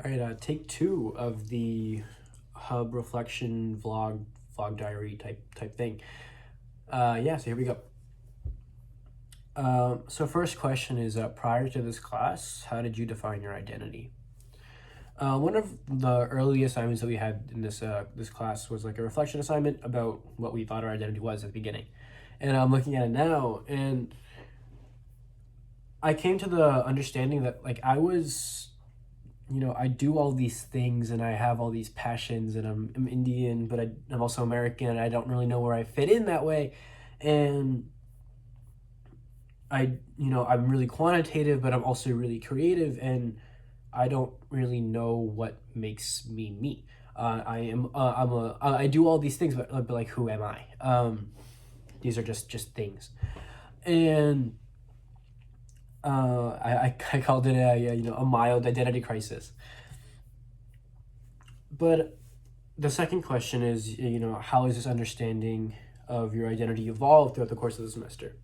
All right, take two of the hub reflection vlog diary type thing. So here we go. So first question is, prior to this class, how did you define your identity? One of the early assignments that we had in this class was like a reflection assignment about what we thought our identity was at the beginning. And I'm looking at it now, and I came to the understanding that like I do all these things and I have all these passions, and I'm Indian, but I'm also American, and I don't really know where I fit in that way. And I'm really quantitative, but I'm also really creative, and I don't really know what makes me me. I do all these things, but like, who am I? These are just things. And I called it a mild identity crisis. But the second question is, how has this understanding of your identity evolved throughout the course of the semester?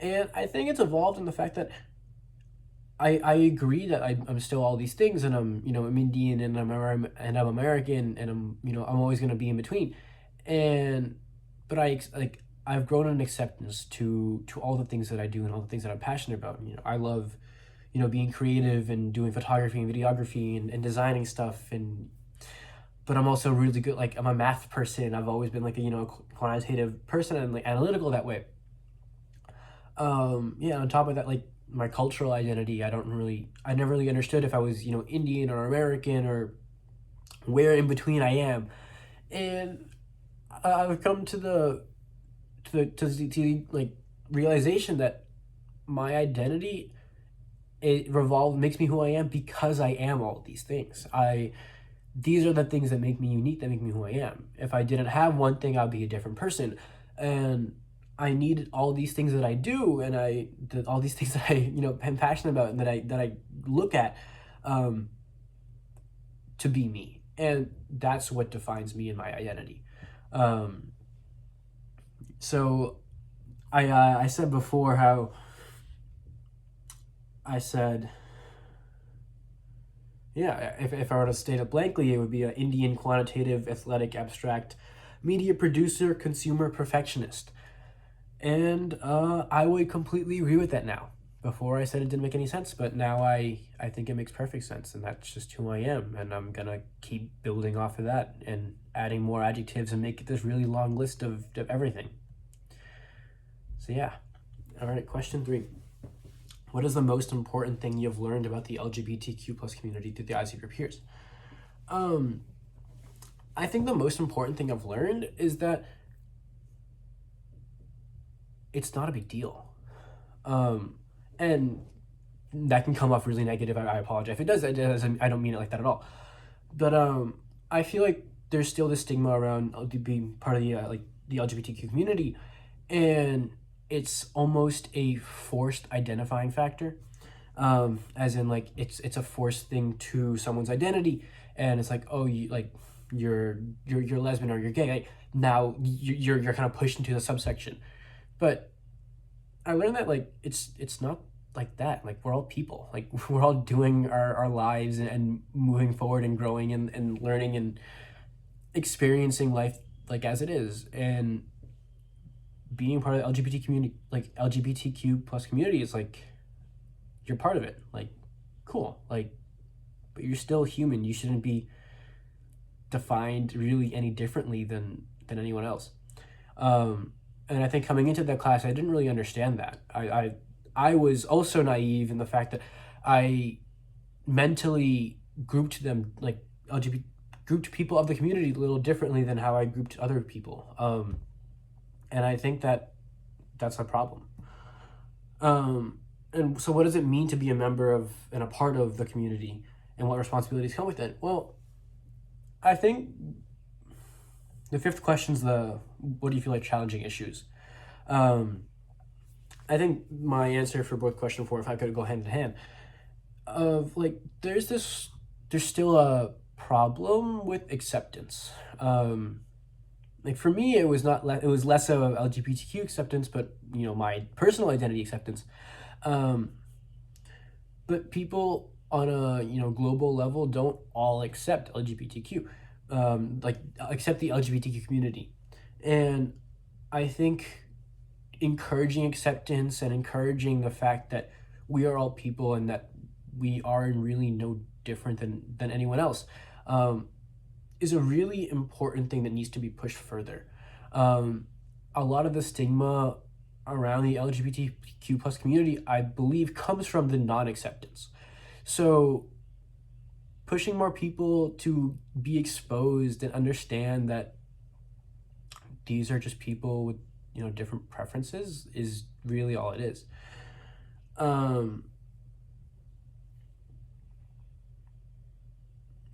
And I think it's evolved in the fact that I agree that I'm still all these things, and I'm Indian, and I'm American, and I'm always going to be in between. But I've grown an acceptance to all the things that I do and all the things that I'm passionate about. I love being creative and doing photography and videography and designing stuff, but I'm also really good, like I'm a math person. I've always been like a quantitative person and like analytical that way. On top of that, like my cultural identity, I never really understood if I was Indian or American or where in between I am. And I've come to the like realization that my identity, makes me who I am because I am all these things. These are the things that make me unique, that make me who I am. If I didn't have one thing, I'd be a different person. And I need all these things that I do, and all these things that I am passionate about, and that I look at, to be me, and that's what defines me and my identity. So I said before how I said, yeah, if I were to state it blankly, it would be an Indian quantitative, athletic, abstract, media producer, consumer, perfectionist. And I would completely agree with that now. Before I said it didn't make any sense, but now I think it makes perfect sense, and that's just who I am. And I'm gonna keep building off of that and adding more adjectives and make this really long list of everything. So yeah. All right, question 3. What is the most important thing you've learned about the LGBTQ plus community through the eyes of your peers? I think the most important thing I've learned is that it's not a big deal. And that can come off really negative. I apologize if it does. I don't mean it like that at all. But I feel like there's still this stigma around being part of the LGBTQ community, and it's almost a forced identifying factor. As in, like, it's a forced thing to someone's identity, and it's like, oh, you're lesbian or you're gay. Like, now you're kind of pushed into the subsection. But I learned that like it's not like that. Like, we're all people. Like, we're all doing our lives and moving forward and growing and learning and experiencing life like as it is. And being part of the LGBTQ plus community is like, you're part of it. Like, cool. Like, but you're still human. You shouldn't be defined really any differently than anyone else. And I think coming into that class, I didn't really understand that. I was also naive in the fact that I mentally grouped them, like grouped people of the community a little differently than how I grouped other people. And I think that that's a problem. And so what does it mean to be a member of and a part of the community, and what responsibilities come with it? Well, I think the fifth question's what do you feel like challenging issues? I think my answer for both question 4, if I could go hand in hand, of like, there's still a problem with acceptance. Like, for me, it was less of LGBTQ acceptance, but my personal identity acceptance. But people on a global level don't all accept LGBTQ, like accept the LGBTQ community, and I think encouraging acceptance and encouraging the fact that we are all people and that we are really no different than anyone else, um, is a really important thing that needs to be pushed further. Um, a lot of the stigma around the LGBTQ plus community, I believe, comes from the non acceptance. So pushing more people to be exposed and understand that these are just people with different preferences is really all it is. Um,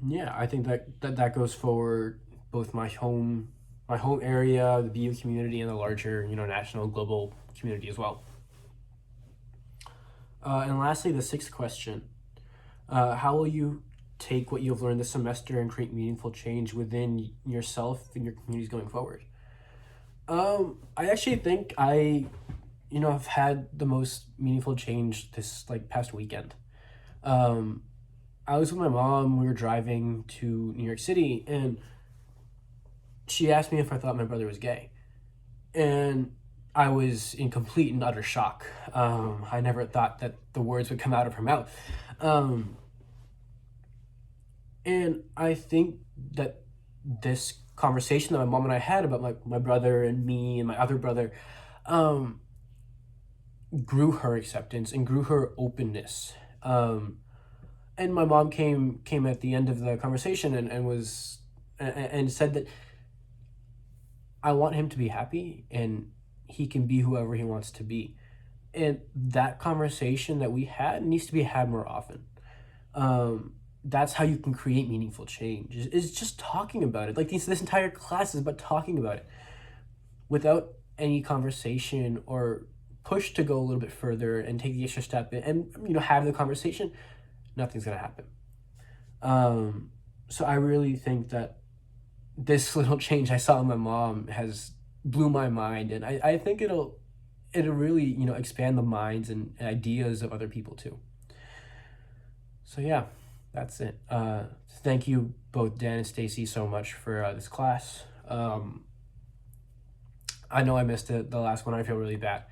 yeah, I think that goes for both my home area, the BU community, and the larger national global community as well. And lastly, the sixth question: how will you take what you've learned this semester and create meaningful change within yourself and your communities going forward? I actually think have had the most meaningful change this past weekend. Um, I was with my mom. We were driving to New York City, and she asked me if I thought my brother was gay, and I was in complete and utter shock. I never thought that the words would come out of her mouth, um, and I think that this conversation that my mom and I had about my brother and me and my other brother, um, grew her acceptance and grew her openness. And my mom came at the end of the conversation and said that I want him to be happy and he can be whoever he wants to be. And that conversation that we had needs to be had more often. That's how you can create meaningful change. Is just talking about it. Like this entire class is about talking about it. Without any conversation or push to go a little bit further and take the extra step and have the conversation, nothing's gonna happen. So I really think that this little change I saw in my mom has blew my mind, and I think it'll really expand the minds and ideas of other people too. So yeah, that's it. Thank you both Dan and Stacey so much for this class. I know I missed the last one. I feel really bad,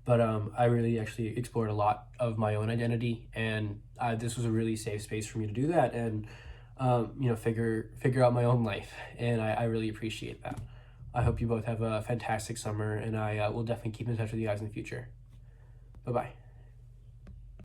but I really actually explored a lot of my own identity, and this was a really safe space for me to do that and figure out my own life, and I really appreciate that. I hope you both have a fantastic summer, and I will definitely keep in touch with you guys in the future. Bye bye.